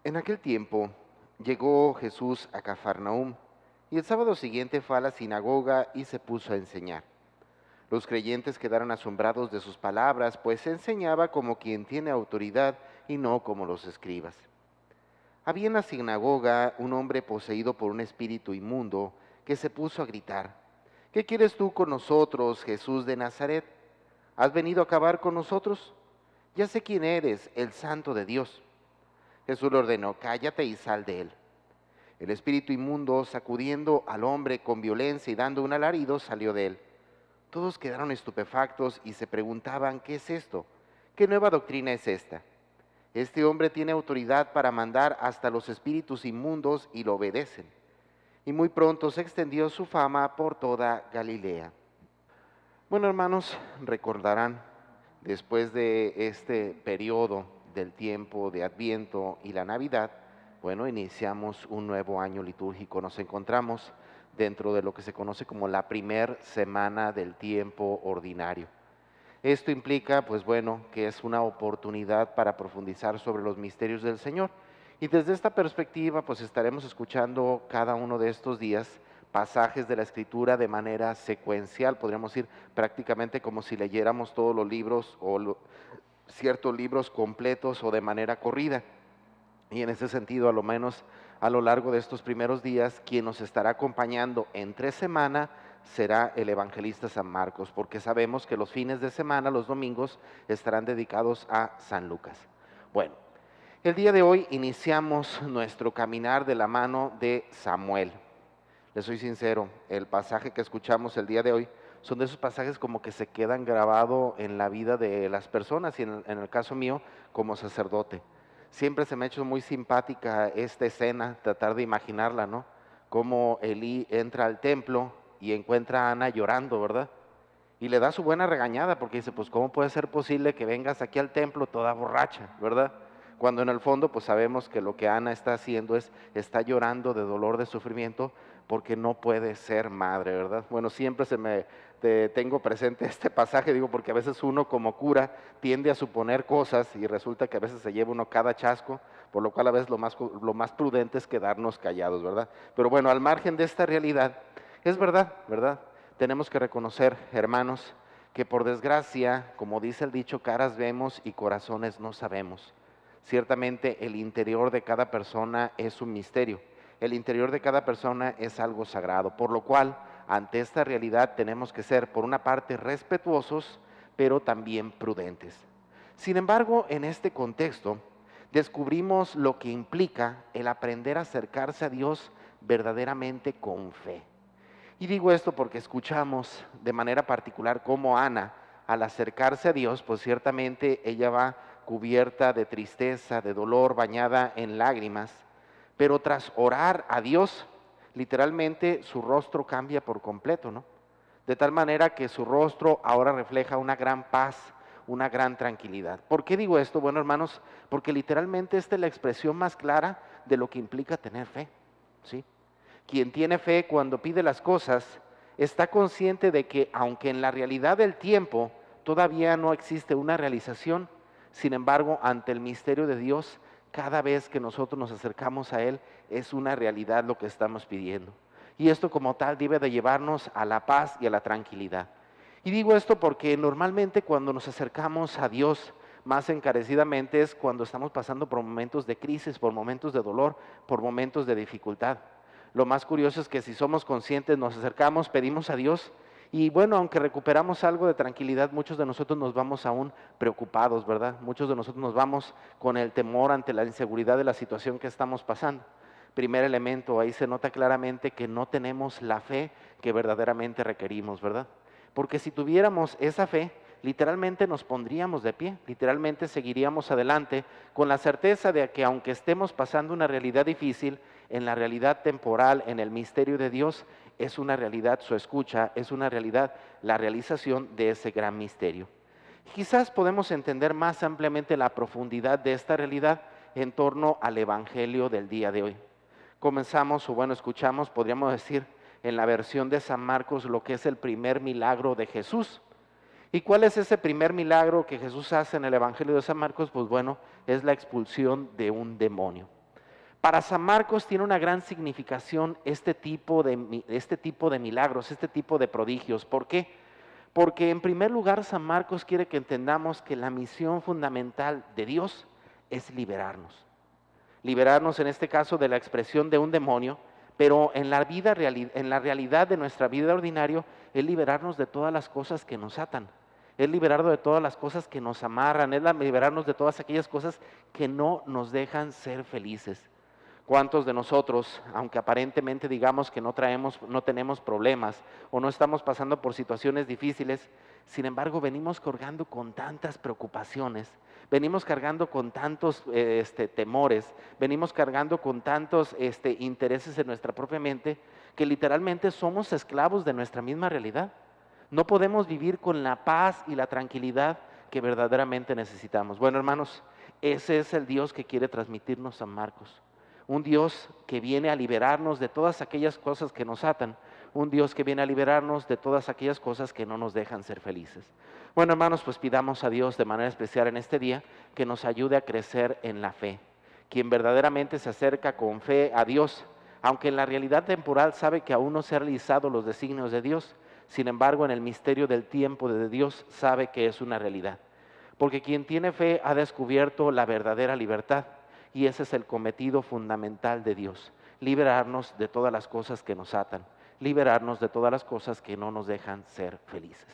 En aquel tiempo llegó Jesús a Cafarnaúm, y el sábado siguiente fue a la sinagoga y se puso a enseñar. Los creyentes quedaron asombrados de sus palabras, pues enseñaba como quien tiene autoridad y no como los escribas. Había en la sinagoga un hombre poseído por un espíritu inmundo que se puso a gritar: ¿Qué quieres tú con nosotros, Jesús de Nazaret? ¿Has venido a acabar con nosotros? Ya sé quién eres, el Santo de Dios. Jesús le ordenó: cállate y sal de él. El espíritu inmundo, sacudiendo al hombre con violencia y dando un alarido, salió de él. Todos quedaron estupefactos y se preguntaban: ¿qué es esto? ¿Qué nueva doctrina es esta? Este hombre tiene autoridad para mandar hasta los espíritus inmundos y lo obedecen. Y muy pronto se extendió su fama por toda Galilea. Bueno, hermanos, recordarán, después de este periodo del tiempo de Adviento y la Navidad, bueno, iniciamos un nuevo año litúrgico. Nos encontramos dentro de lo que se conoce como la primer semana del tiempo ordinario. Esto implica, pues bueno, que es una oportunidad para profundizar sobre los misterios del Señor. Y desde esta perspectiva, pues estaremos escuchando cada uno de estos días pasajes de la Escritura de manera secuencial, podríamos decir prácticamente como si leyéramos todos los libros ciertos libros completos o de manera corrida. Y en ese sentido, a lo menos a lo largo de estos primeros días, quien nos estará acompañando entre semana será el evangelista San Marcos, porque sabemos que los fines de semana, los domingos, estarán dedicados a San Lucas. Bueno, el día de hoy iniciamos nuestro caminar de la mano de Samuel. Les soy sincero, el pasaje que escuchamos el día de hoy son de esos pasajes como que se quedan grabados en la vida de las personas y en el caso mío como sacerdote. Siempre se me ha hecho muy simpática esta escena, tratar de imaginarla, ¿no? Cómo Elí entra al templo y encuentra a Ana llorando, ¿verdad? Y le da su buena regañada porque dice: pues ¿cómo puede ser posible que vengas aquí al templo toda borracha, ¿verdad? Cuando en el fondo pues sabemos que lo que Ana está haciendo está llorando de dolor, de sufrimiento, porque no puede ser madre, ¿verdad? Bueno, siempre tengo presente este pasaje, digo, porque a veces uno como cura tiende a suponer cosas y resulta que a veces se lleva uno cada chasco, por lo cual a veces lo más prudente es quedarnos callados, ¿verdad? Pero bueno, al margen de esta realidad, es verdad, ¿verdad? Tenemos que reconocer, hermanos, que por desgracia, como dice el dicho, caras vemos y corazones no sabemos. Ciertamente el interior de cada persona es un misterio. El interior de cada persona es algo sagrado, por lo cual ante esta realidad tenemos que ser, por una parte, respetuosos, pero también prudentes. Sin embargo, en este contexto, descubrimos lo que implica el aprender a acercarse a Dios verdaderamente con fe. Y digo esto porque escuchamos de manera particular cómo Ana, al acercarse a Dios, pues ciertamente ella va cubierta de tristeza, de dolor, bañada en lágrimas, pero tras orar a Dios, literalmente su rostro cambia por completo, ¿no? De tal manera que su rostro ahora refleja una gran paz, una gran tranquilidad. ¿Por qué digo esto? Bueno, hermanos, porque literalmente esta es la expresión más clara de lo que implica tener fe, ¿sí? Quien tiene fe cuando pide las cosas está consciente de que aunque en la realidad del tiempo todavía no existe una realización, sin embargo, ante el misterio de Dios, cada vez que nosotros nos acercamos a Él, es una realidad lo que estamos pidiendo. Y esto como tal debe de llevarnos a la paz y a la tranquilidad. Y digo esto porque normalmente cuando nos acercamos a Dios más encarecidamente es cuando estamos pasando por momentos de crisis, por momentos de dolor, por momentos de dificultad. Lo más curioso es que si somos conscientes, nos acercamos, pedimos a Dios y bueno, aunque recuperamos algo de tranquilidad, muchos de nosotros nos vamos aún preocupados, ¿verdad? Muchos de nosotros nos vamos con el temor ante la inseguridad de la situación que estamos pasando. Primer elemento, ahí se nota claramente que no tenemos la fe que verdaderamente requerimos, ¿verdad? Porque si tuviéramos esa fe, literalmente nos pondríamos de pie, literalmente seguiríamos adelante con la certeza de que aunque estemos pasando una realidad difícil, en la realidad temporal, en el misterio de Dios, es una realidad su escucha, es una realidad la realización de ese gran misterio. Quizás podemos entender más ampliamente la profundidad de esta realidad en torno al Evangelio del día de hoy. Comenzamos, o bueno, escuchamos, podríamos decir, en la versión de San Marcos, lo que es el primer milagro de Jesús. ¿Y cuál es ese primer milagro que Jesús hace en el Evangelio de San Marcos? Pues bueno, es la expulsión de un demonio. Para San Marcos tiene una gran significación este tipo de milagros, este tipo de prodigios. ¿Por qué? Porque en primer lugar San Marcos quiere que entendamos que la misión fundamental de Dios es liberarnos. Liberarnos en este caso de la expresión de un demonio, pero en la realidad de nuestra vida ordinaria es liberarnos de todas las cosas que nos atan, es liberarnos de todas las cosas que nos amarran, es liberarnos de todas aquellas cosas que no nos dejan ser felices. ¿Cuántos de nosotros, aunque aparentemente digamos que no tenemos problemas o no estamos pasando por situaciones difíciles, sin embargo venimos cargando con tantas preocupaciones, venimos cargando con tantos temores, venimos cargando con tantos intereses en nuestra propia mente, que literalmente somos esclavos de nuestra misma realidad? No podemos vivir con la paz y la tranquilidad que verdaderamente necesitamos. Bueno, hermanos, ese es el Dios que quiere transmitirnos San Marcos. Un Dios que viene a liberarnos de todas aquellas cosas que nos atan. Un Dios que viene a liberarnos de todas aquellas cosas que no nos dejan ser felices. Bueno, hermanos, pues pidamos a Dios de manera especial en este día que nos ayude a crecer en la fe. Quien verdaderamente se acerca con fe a Dios, aunque en la realidad temporal sabe que aún no se han realizado los designios de Dios, sin embargo en el misterio del tiempo de Dios sabe que es una realidad. Porque quien tiene fe ha descubierto la verdadera libertad. Y ese es el cometido fundamental de Dios, liberarnos de todas las cosas que nos atan, liberarnos de todas las cosas que no nos dejan ser felices.